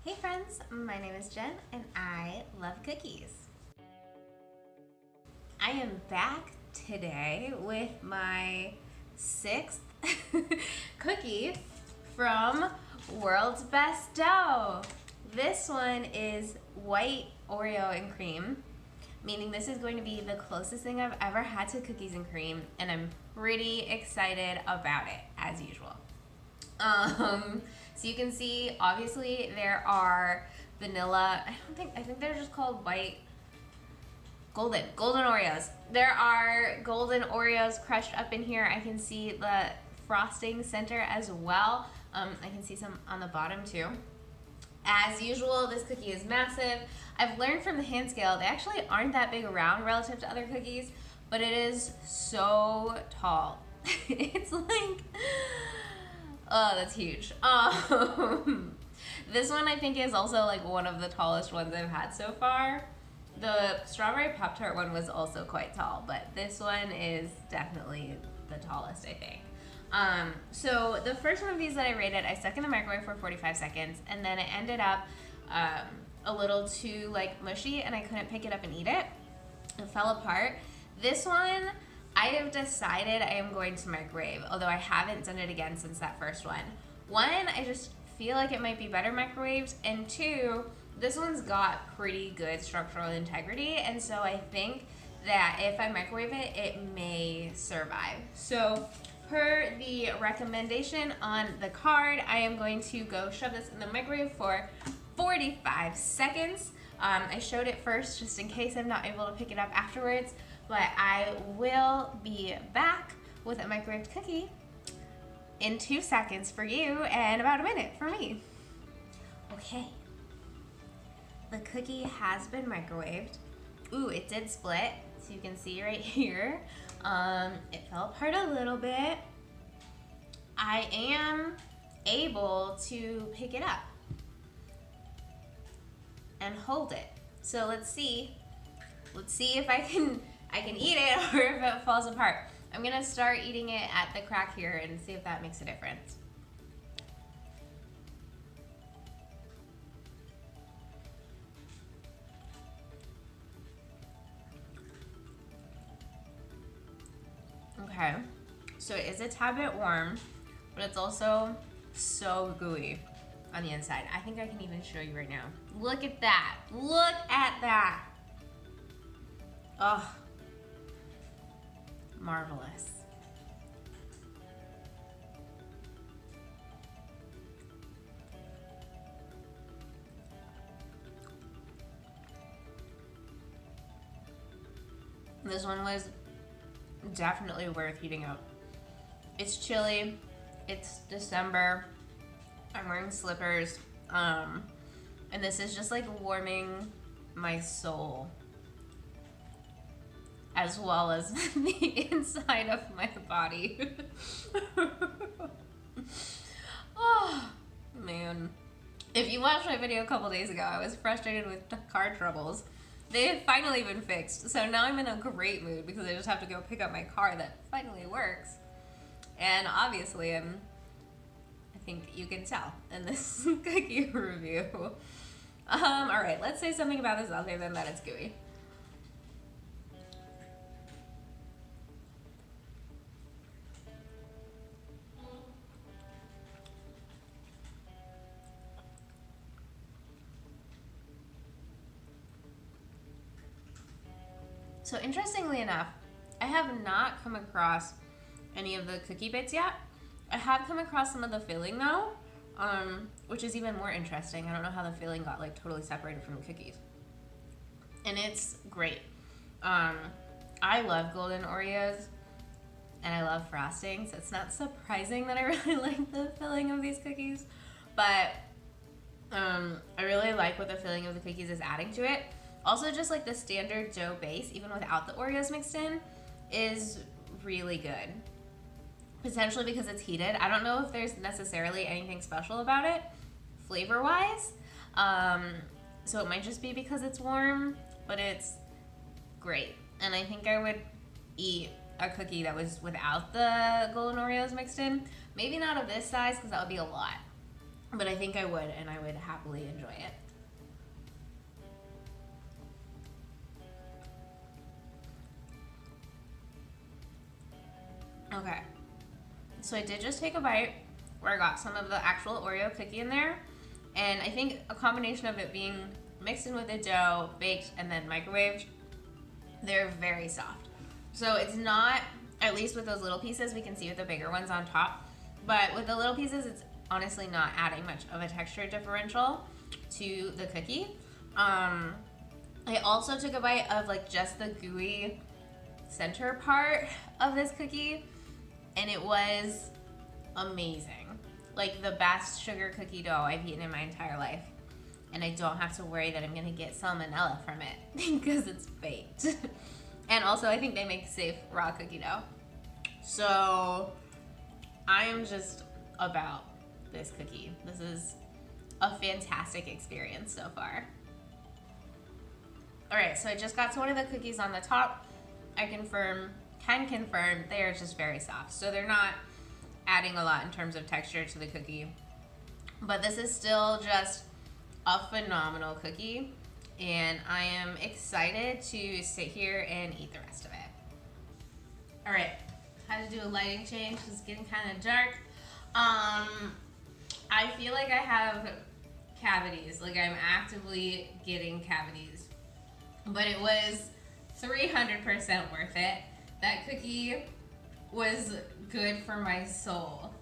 Hey friends, my name is Jen and I love cookies. I am back today with my sixth cookie from World's Best Dough. This one is white Oreo and cream, meaning this is going to be the closest thing I've ever had to cookies and cream, and I'm pretty excited about it, as usual. So you can see, obviously, there are vanilla, I think they're just called golden Oreos. There are golden Oreos crushed up in here. I can see the frosting center as well. I can see some on the bottom too. As usual, this cookie is massive. I've learned from the hand scale, they actually aren't that big around relative to other cookies, but it is so tall. It's like, oh, that's huge. This one I think is also like one of the tallest ones I've had so far. The strawberry Pop-Tart one was also quite tall, but this one is definitely the tallest, I think. So the first one of these that I rated, I stuck in the microwave for 45 seconds, and then it ended up a little too like mushy, and I couldn't pick it up and eat it. It fell apart. This one, I have decided I am going to microwave, although I haven't done it again since that first one. One, I just feel like it might be better microwaved, and two, this one's got pretty good structural integrity, and so I think that if I microwave it, it may survive. So per the recommendation on the card, I am going to go shove this in the microwave for 45 seconds. I showed it first just in case I'm not able to pick it up afterwards, but I will be back with a microwaved cookie in 2 seconds for you and about a minute for me. Okay, the cookie has been microwaved. Ooh, it did split, so you can see right here. It fell apart a little bit. I am able to pick it up and hold it. So let's see if I can eat it or if it falls apart. I'm gonna start eating it at the crack here and see if that makes a difference. Okay, so it is a tad bit warm, but it's also so gooey on the inside. I think I can even show you right now. Look at that, look at that. Oh, marvelous. This one was definitely worth heating up. It's chilly, it's December, I'm wearing slippers, and this is just like warming my soul as well as the inside of my body. Oh man, if you watched my video a couple days ago, I was frustrated with car troubles. They have finally been fixed, so now I'm in a great mood because I just have to go pick up my car that finally works. And obviously I think you can tell in this cookie review. Alright, let's say something about this other than that it's gooey. So interestingly enough, I have not come across any of the cookie bits yet. I have come across some of the filling though, which is even more interesting. I don't know how the filling got like totally separated from the cookies. And it's great. I love golden Oreos and I love frosting, so it's not surprising that I really like the filling of these cookies, but I really like what the filling of the cookies is adding to it. Also, just like the standard dough base, even without the Oreos mixed in, is really good. Potentially because it's heated. I don't know if there's necessarily anything special about it, flavor-wise. So it might just be because it's warm, but it's great. And I think I would eat a cookie that was without the golden Oreos mixed in. Maybe not of this size, because that would be a lot. but I think I would, and I would happily enjoy it. Okay, so I did just take a bite where I got some of the actual Oreo cookie in there, and I think a combination of it being mixed in with the dough, baked, and then microwaved, they're very soft. So it's not, at least with those little pieces, we can see with the bigger ones on top, but with the little pieces, it's honestly not adding much of a texture differential to the cookie. I also took a bite of like just the gooey center part of this cookie, and it was amazing. Like the best sugar cookie dough I've eaten in my entire life. And I don't have to worry that I'm gonna get salmonella from it because it's baked. And also I think they make safe raw cookie dough. So I am just about this cookie. This is a fantastic experience so far. All right, so I just got to one of the cookies on the top. I can confirm they are just very soft. So they're not adding a lot in terms of texture to the cookie. But this is still just a phenomenal cookie, and I am excited to sit here and eat the rest of it. All right, had to do a lighting change because it's getting kind of dark. I feel like I have cavities, like I'm actively getting cavities, but it was 300% worth it. That cookie was good for my soul.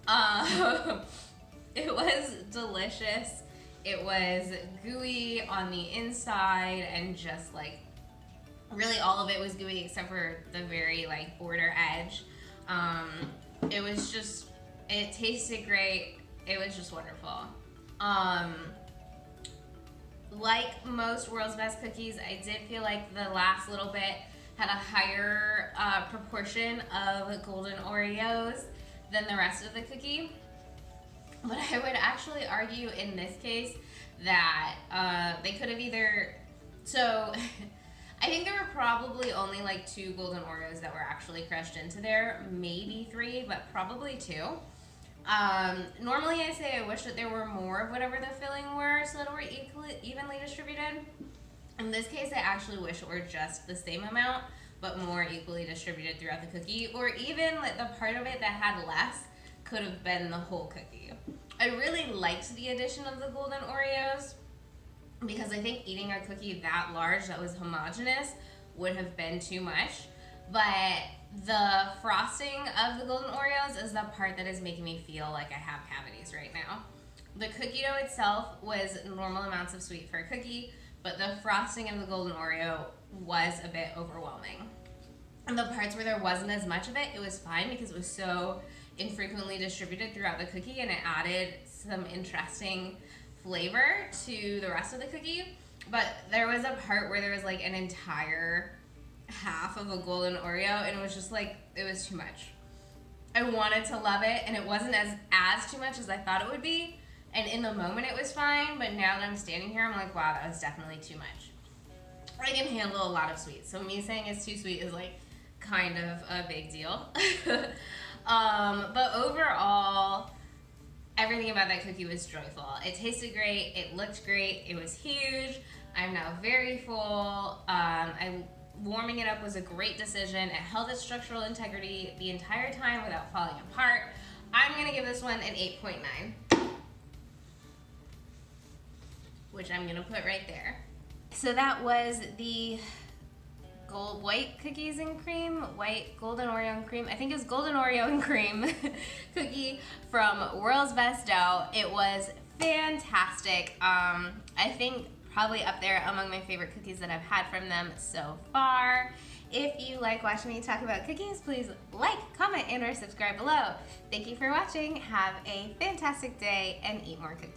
It was delicious. It was gooey on the inside, and just like really all of it was gooey except for the very like border edge. It was just, it tasted great. It was just wonderful. Like most World's Best cookies, I did feel like the last little bit had a higher proportion of golden Oreos than the rest of the cookie. But I would actually argue in this case that they could have either, so I think there were probably only like 2 golden Oreos that were actually crushed into there, maybe 3, but probably 2. Normally I say I wish that there were more of whatever the filling were so that it were evenly distributed. In this case, I actually wish it were just the same amount, but more equally distributed throughout the cookie, or even like the part of it that had less could have been the whole cookie. I really liked the addition of the golden Oreos because I think eating a cookie that large that was homogeneous would have been too much. But the frosting of the golden Oreos is the part that is making me feel like I have cavities right now. The cookie dough itself was normal amounts of sweet for a cookie, but the frosting of the golden Oreo was a bit overwhelming. And the parts where there wasn't as much of it, it was fine because it was so infrequently distributed throughout the cookie, and it added some interesting flavor to the rest of the cookie. But there was a part where there was like an entire half of a golden Oreo, and it was just like, it was too much. I wanted to love it, and it wasn't as too much as I thought it would be. And in the moment it was fine, but now that I'm standing here, I'm like, wow, that was definitely too much. I can handle a lot of sweets, so me saying it's too sweet is like kind of a big deal. But overall, everything about that cookie was joyful. It tasted great, it looked great, it was huge. I'm now very full. Warming it up was a great decision. It held its structural integrity the entire time without falling apart. I'm gonna give this one an 8.9, which I'm gonna put right there. So that was the white cookies and cream, white golden Oreo and cream. I think it's golden Oreo and cream cookie from World's Best Dough. It was fantastic. I think probably up there among my favorite cookies that I've had from them so far. If you like watching me talk about cookies, please like, comment, and or subscribe below. Thank you for watching. Have a fantastic day and eat more cookies.